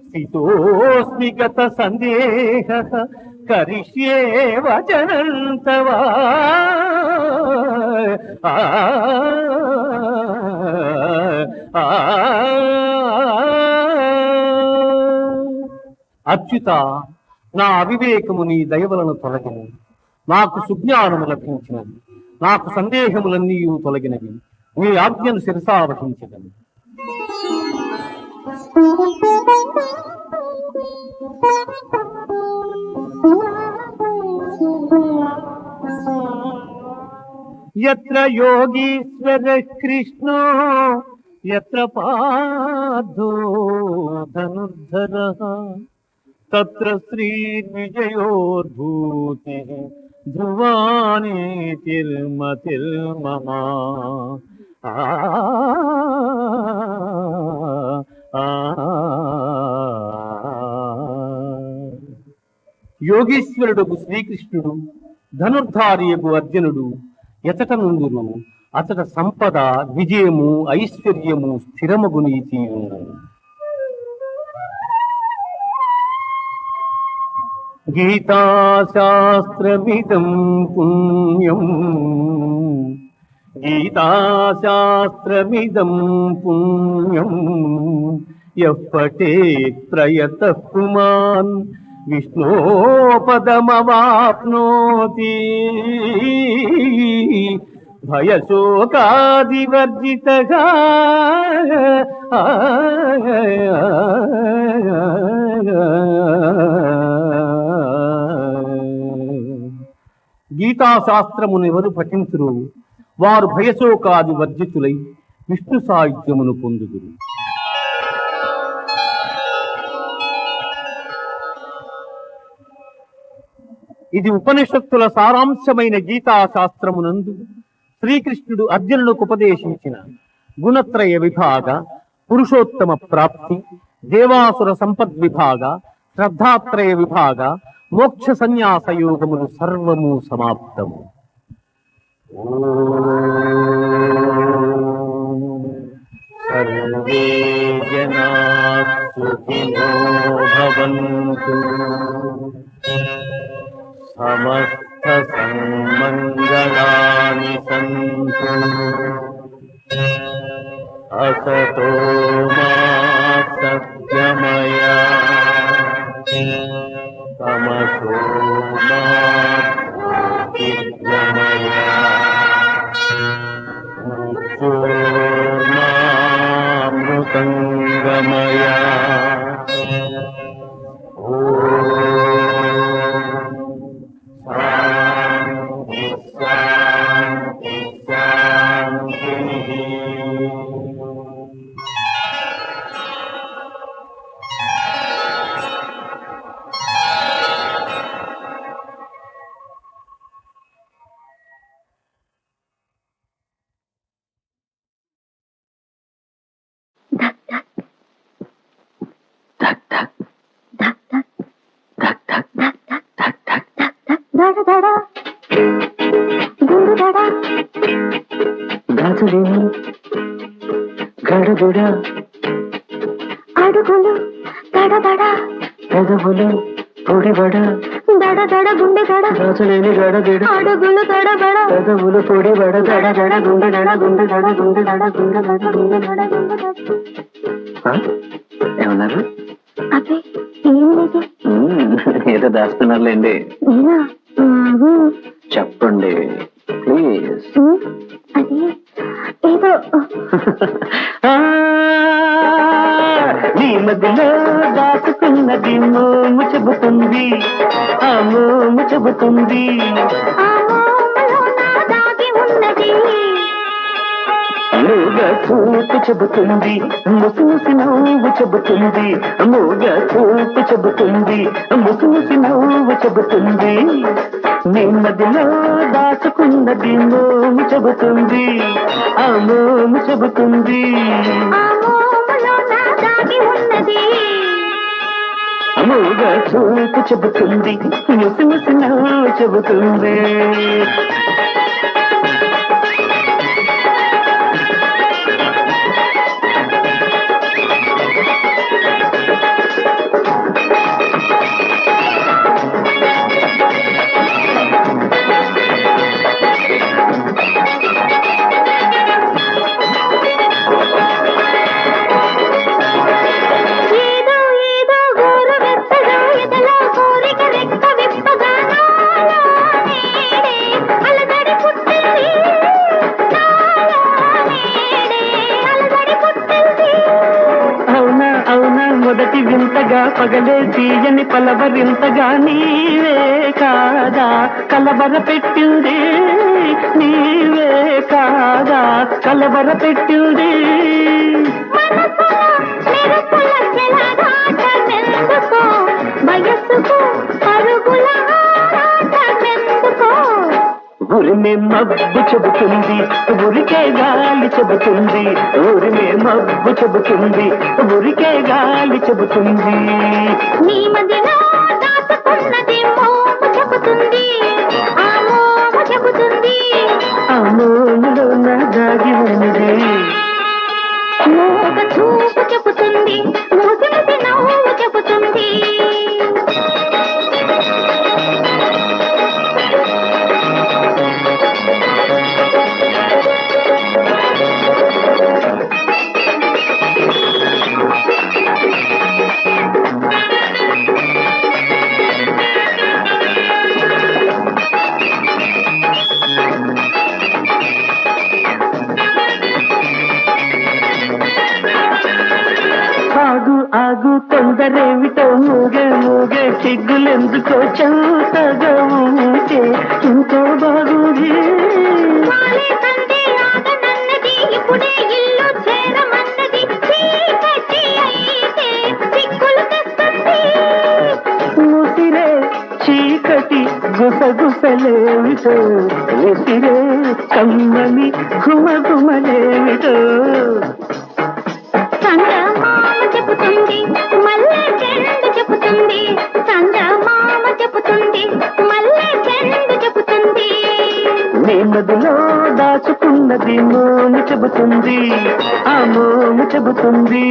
స్థితోస్మి గత సందేహః కరిష్యే వచనం తవ. అచ్యుత, నా అవివేకము నీ దయవలను తొలగిన, నాకు సుజ్ఞానము లభించినది, నాకు సందేహములన్నీ తొలగినవి. నీ ఆజ్ఞను శిరసావహించగలను. యత్ర యోగీశ్వర కృష్ణో యత్ర పార్థో ధనుర్ధరః తత్ర శ్రీ విజయోర్భూతి ధ్రువానీతిర్మతిర్మమ. యోగీశ్వరుడు శ్రీకృష్ణుడు ధనుర్ధారియగు అర్జునుడు ఎచట నుండును అతట సంపద విజయము ఐశ్వర్యము స్థిరమగుని తీరును. గీతాశాస్త్రమిదం పుణ్యం గీతాశాస్త్రమిదం పుణ్యం యః పఠేత్ ప్రయతః పుమాన్ విష్ణోపదమవాప్నోతి భయశోకాదివర్జితగా. గీతాశాస్త్రమును ఎవరు పఠించురు వారు భయశోకాది వర్జితులై విష్ణు సాయుధ్యమును పొందుదురు. ఇది ఉపనిషత్తుల సారాంశమైన గీతాశాస్త్రమునందు శ్రీకృష్ణుడు అర్జునులకు ఉపదేశించిన గుణత్రయ విభాగ, పురుషోత్తమ ప్రాప్తి, దేవాసుర సంపద్విభాగ, శ్రద్ధాత్రయ విభాగ, మోక్ష సన్యాస యోగములు సర్వము సమాప్తము. సర్వే జనా సుఖినో భవంతు, సమస్త సన్మంగళాని సంతు, అసతో మా సత్యమయ, తమసో మా జ్యోతిర్గమయ, మృత్యోర్మామృతంగమయ. గాజులేని గడబుడ, అడుగులు దడదడ, పెదవులు పొడిబడ, దడదడ గుండె దడ, గాజులేని గడబిడ, అడుగులు దడబడ, పెదవులు పొడిబడ, దడదడ గుండె దడ, గుండె దడ, గుండె దడ, గుండె దడ, గుండె దడ, గుండె దడ. ఏమన్నారు? అదే ఏం లేదు, ఏదో దాస్తున్నారులేండి. చెప్పండి ప్లీజ్. అది ఏదో నీ మధ్యలో దాచుకున్నది మోము చెబుతుంది, ఆ మోము చెబుతుంది, మూగ చూపు చెబుతుంది, ముసి ముసి నవ్వు చెబుతుంది, మూగ చూపు చెబుతుంది, ముసి ముసి నవ్వు చెబుతుంది, నెమ్మదిలో దాచుకున్నది మోము చెబుతుంది, ఆ మోము చెబుతుంది, మూగ చూపు చెబుతుంది, ముసి ముసి నవ్వు చెబుతుంది. మొదటి వింతగా పగలే తీయని పలవరింతగా నీవే కాదా కలవర పెట్టింది, నీవే కాదా కలవర పెట్టింది. ఊరిమే మబ్బు చెబుతుంది, ఊరికే గాలి చెబుతుంది, ఊరిమే మబ్బు చెబుతుంది, ఊరికే గాలి చెబుతుంది. నీ మదిలో దాచుకున్నది మోము చెబుతుంది, ఆ మూగ చూపు చెబుతుంది, మూసి ముసి నవ్వు చెబుతుంది. ఆగు ఆగు తొందరేమిటో మూగే మూగే సిగ్గులెందుకో చౌతగా ఉంటే ఇంకో బాగుంది. వాలే సందే ఆగనన్నది, ఇప్పుడే ఇల్లు చేరమన్నది. చీకటి అయితే సిగ్గులు తెస్తుంది. ముసిరే చీకటి గుసగుసలేమిటో, విసిరే కమ్మని ఘుమఘుమలేమిటో. చందమామ చెబుతుంది, మల్లె చెండు చెబుతుంది. చందమామ చెబుతుంది, మల్లె చెండు చెబుతుంది. నీ మదిలో దాచుకున్నది మోము చెబుతుంది, ఆ మోము చెబుతుంది.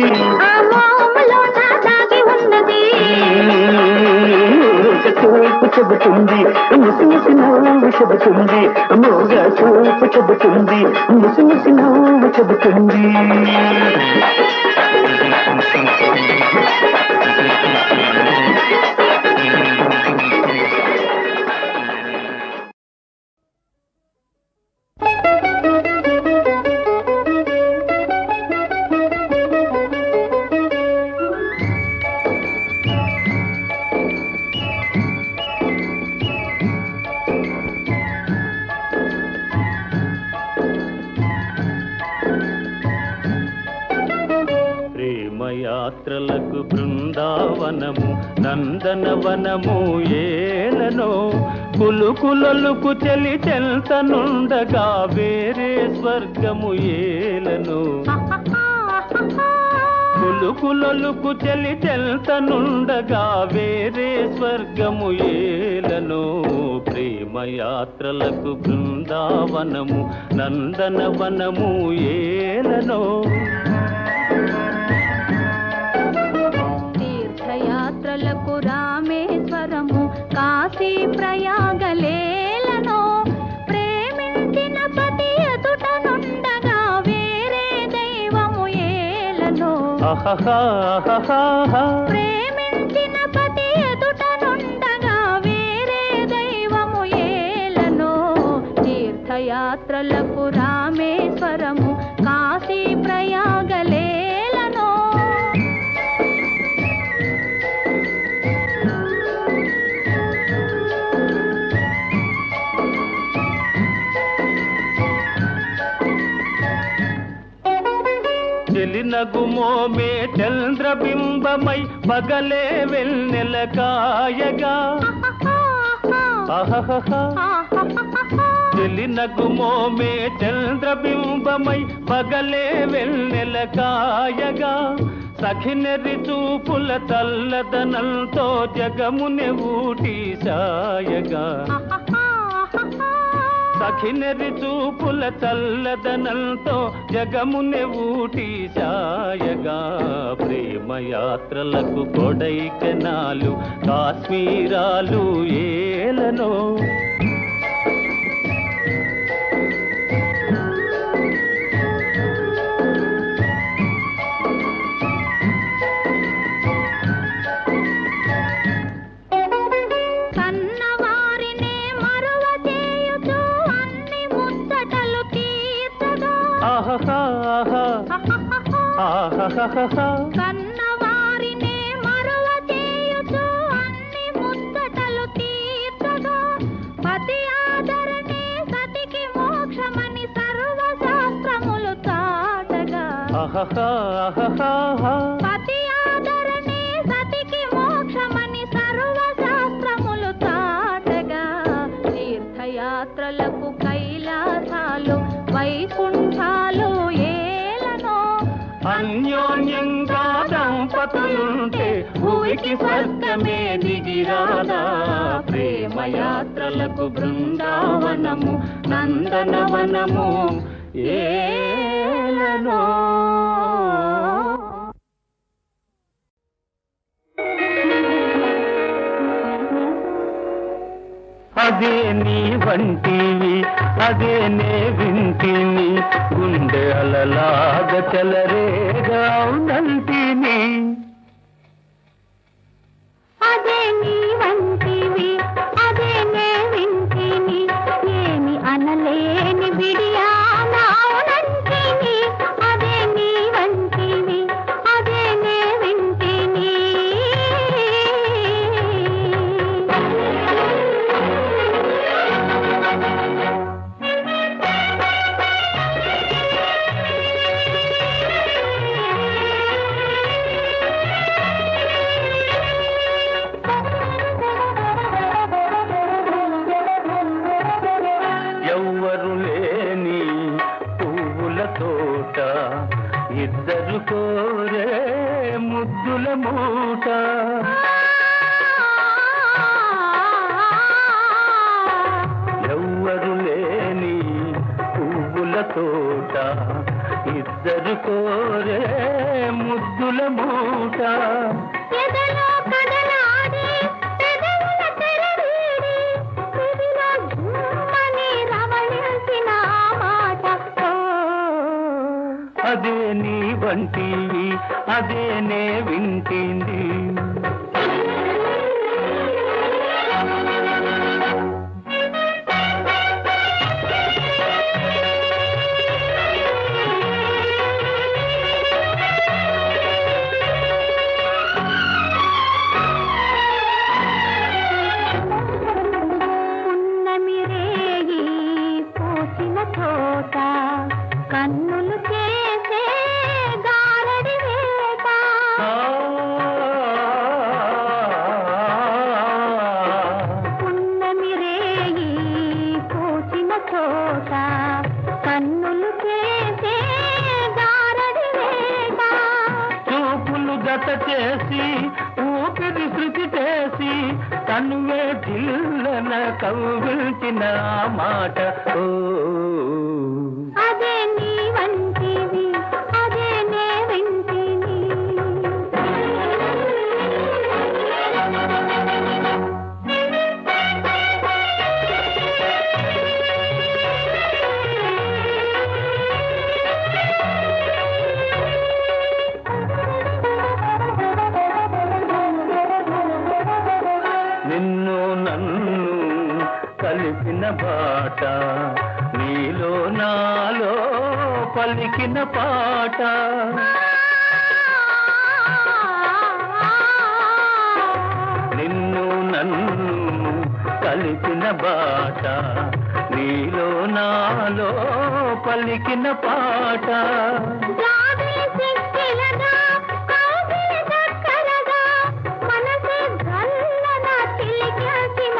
ఆ మోములో నా దాగి ఉన్నది. చూపు చెబుతుంది, ముసి ముసి నవ్వు చెబుతుంది. మోగ చూపు చెబుతుంది, ముసి ముసి నవ్వు చెబుతుంది. ప్రేమయాత్రలకు బృందావనము నందనవనము ఏలనో, కులుకులొలుకు చెలి చెల్తనుండగా వేరే స్వర్గము ఏలనో. కులుకులొలుకు చెలి చెల్తనుండగా వేరే స్వర్గము ఏలనో. ప్రేమయాత్రలకు బృందావనము నందనవనము ఏలనో. తీర్థయాత్రలకు రామేశ్వరము కాశీ ప్రయాగలేలనో. ప్రేమించిన పతి ఎదుట నుండగా వేరే దైవము ఏలనో. ప్రేమించిన పతి ఎదుట నుండగా వేరే దైవము ఏలనో. తీర్థయాత్రలకు రామేశ్వరము కాశీ ప్రయాగలేలనో. చెలినగుమోమే చంద్రబింబమై పగలే వెన్నెల కాయగా. చెలినగుమోమే చంద్రబింబమై పగలే వెన్నెల కాయగా. సఖినెరి చూపుల తల్లదనంతో జగముని ఊటి సాయగా. సఖినెరి చూపుల చల్లదనంతో జగముని ఊటి సాయగా. ప్రేమయాత్రలకు కొడైకెనాలు కాశ్మీరాలు ఏలనో. కన్నవారినే మరువ చేయుచు అన్ని ముచ్చటలు తీర్చగా. పతి ఆదరణే సతికి మోక్షమని సర్వశాస్త్రములు చాటగా. పతి ఆదరణే సతికి మోక్షమని సర్వశాస్త్రములు చాటగా. తీర్థయాత్రలకు కైలాసాలు వైకుంఠాలు ఏలనో. అన్యోన్యంగా దంపతులుంటే భూమికి స్వర్గమే దిగిరాదా. ప్రేమయాత్రలకు బృందావనము నందనవనము ఏ ఏలనో. అదే నీ వంటివి అదే నే వింటిని గుండె అలలాగ చెలరేగా నంటిని. అదే నీ వంటివి అదే నే వింటిని ఏమి అనలేని బిడియానంటిని. అదే నీ వంటివి అదే నే వింటిని. ఎవ్వరు లేని పువ్వుల తోట ఇద్దరు కోరే ముద్దుల మూట. ఎవ్వరు లేని పువ్వుల తోట ఇద్దరు కోరే ముద్దుల మూట. ఎదలో కదలాడి పెదవుల తెరవీడి పెదిలో ఝుమ్మని రవళించిన మాట. అదే నీ వంటివి అదే నే వింటింది. పున్నమి రేగి పూసిన తోట కన్నులు చేసే గారడి వేట. పున్నమి రేగి పూసిన తోట కన్నులు చేసే గారడి వేట. చూపులు జత చేసి ఊపిరి శృతి చేసి తనువే జిల్లన కవ్విల్చిన మాట. ఓ అదే నీ వంటివి అదే నే వింటిని. నిన్ను నన్ను కలిపిన బాట నీలో నాలో పలికిన పాట. నిన్ను నన్ను కలిపిన బాట నీలో నాలో పలికిన పాట. జాబిలి చెక్కిలగా కౌగిలి చక్కరగా మనసే గల్లన తిలికేసిన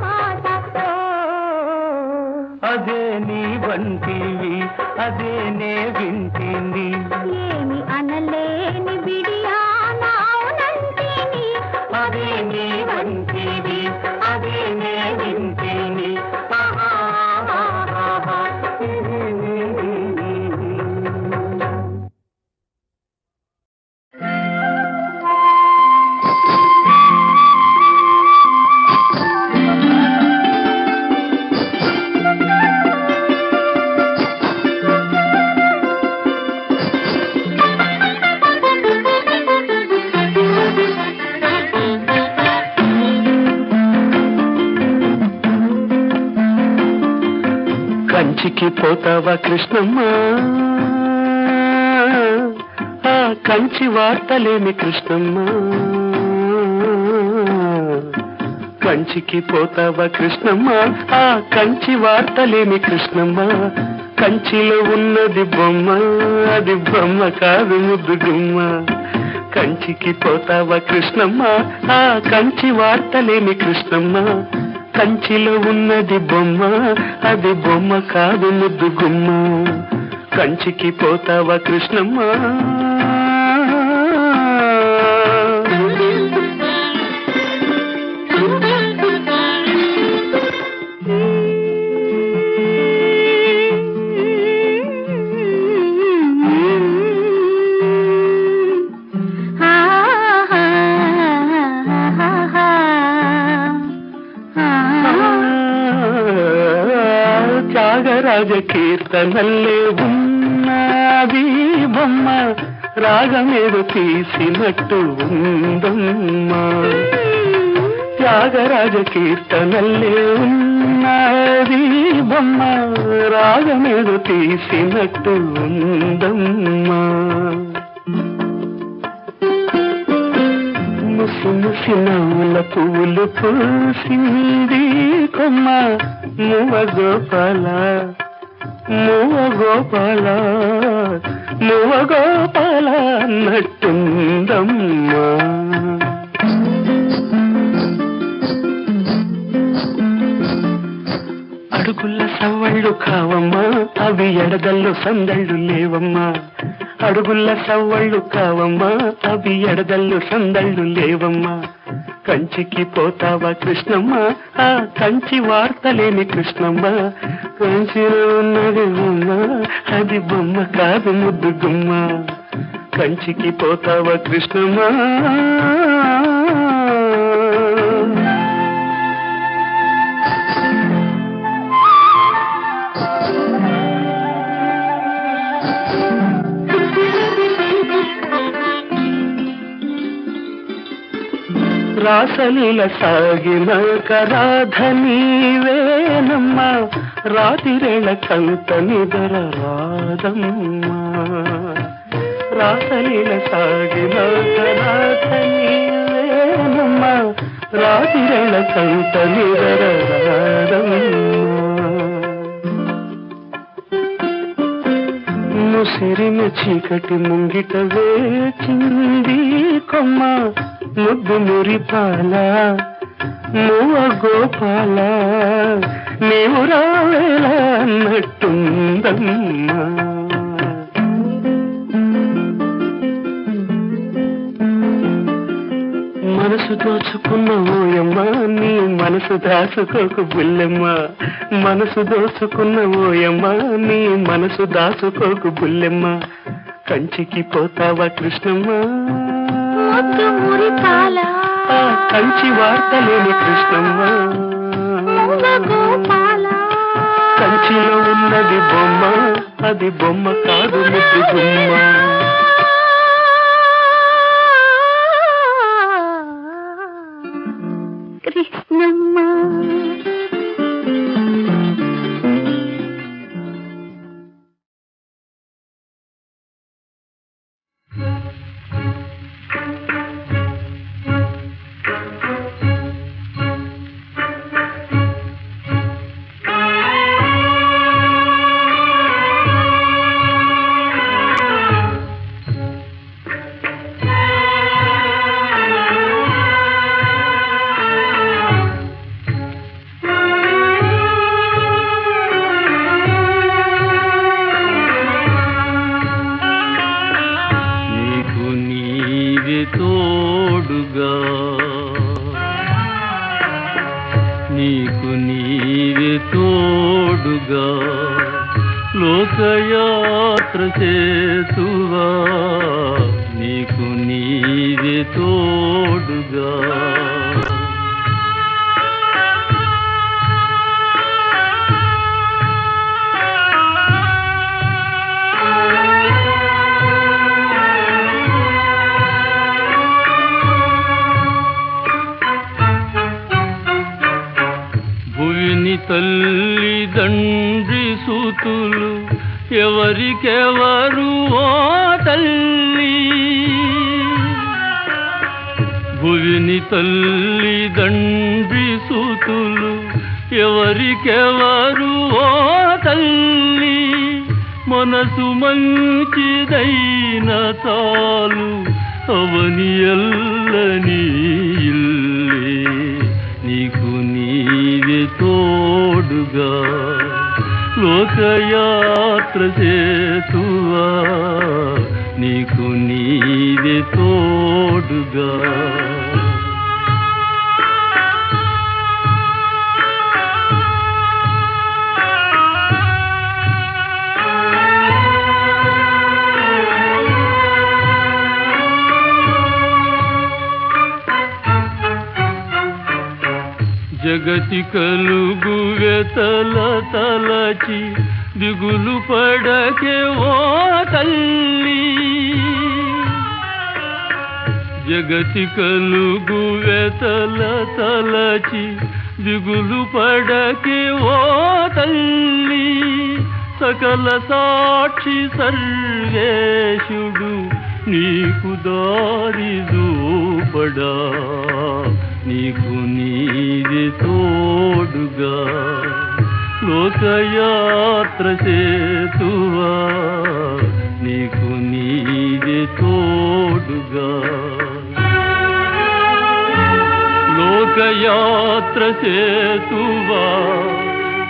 మాట. అదే నీ వంటివి అదే నే వింటింది. ఏమి అనలేని బిడియానంటిని. అదే నీ వంటివి అదే నే వింటిని. కంచికి పోతావా కృష్ణమ్మ ఆ కంచి వార్తలేమి కృష్ణమ్మ. కంచికి పోతావా కృష్ణమ్మ ఆ కంచి వార్తలేమి కృష్ణమ్మ. కంచిలో ఉన్నది బొమ్మ అది బొమ్మ కాదు ముద్దు గుమ్మ. కంచికి పోతావా కృష్ణమ్మ ఆ కంచి వార్తలేమి కృష్ణమ్మ. కంచిలో ఉన్నది బొమ్మ అది బొమ్మ కాదు ముద్దు గుమ్మ. కంచికి పోతావా కృష్ణమ్మ. త్యాగరాజ కీర్తనల్లే ఉన్నది బొమ్మ, రాగమేదో తీసినట్టు ఉందమ్మా. త్యాగరాజ కీర్తనల్లే ఉన్నది బొమ్మ, రాగమేదో తీసినట్టు ఉందమ్మా. ముసి ముసి నవ్వుల పువ్వులు పూసింది కొమ్మ, మువ గోపాల మువ గోపాల మువ గోపాల అన్నట్టుందమ్మా. అడుగుల సవ్వళ్ళు కావమ్మా, అవి ఎడదల్లో సందళ్ళు లేవమ్మా. అడుగుల సవ్వళ్ళు కావమ్మా, అవి ఎడదల్లో సందళ్ళు లేవమ్మా. కంచికి పోతావా కృష్ణమ్మ, ఆ కంచి వార్తలేని కృష్ణమ్మ. కంచిలో ఉన్నది బొమ్మ, అది బొమ్మ కాదు ముద్దు గుమ్మ. కంచికి పోతావా కృష్ణమ్మ. రాసలీల సాగిన కరాధ నీవేనమ్మ, రాతిరేళ కంత నిదర రాదమ్మా. రాసలీల సాగిన కరాధ నీవేనమ్మ, రాతిరేళ కంత నిదర రాదమ్మా. ముసిరిన చీకటి ముంగిట వేచింది కొమ్మ, ముద్దు మురిపాల మువ గోపాల నీవు రావేలా అన్నట్టుందమ్మా. మనసు దోచుకున్న ఓయమ్మ, నీ మనసు దాచుకోకు బుల్లెమ్మ. మనసు దోచుకున్న ఓయమ్మ, నీ మనసు దాచుకోకు బుల్లెమ్మ. కంచికి పోతావా కృష్ణమ్మ, ఆ కంచి వార్తలేని కృష్ణమ్మ. కంచిలో ఉన్నది బొమ్మ, అది బొమ్మ కాదు ముద్దు గుమ్మ. కృష్ణమ్మ నీకు నీవే తోడుగా లోకయాత్ర చేతువా, నీకు నీవే తోడుగా. తల్లిదండ్రి సూతులు ఎవరికెవరు ఓ తల్లి, భువిని తల్లిదండ్రి సూతులు ఎవరికెవరు ఓ తల్లి. మనసు మంచిదైన చాలు అవని ఎల్లని ఇల్లే, నీకు నీవే తోడుగా లోకయాత్ర చేతువా, నీకు నీవే తోడుగా. జగతి కలుగు వెతల తలచి దిగులు పడకే ఓ తల్లి జగతి కలుగు వెతల తలచి దిగులు పడకే ఓ తల్లి సకల సాక్షి సర్వేశుడు నీకు దారి చూపడా నీకు నీది తోడుగా లోకయాత్ర చేతువా నీకు నీది తోడుగా లోకయాత్ర చేతువా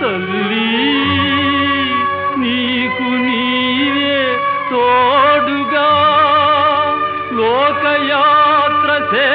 తల్లి నీకు నీవే తోడుగా లోకయాత్ర చే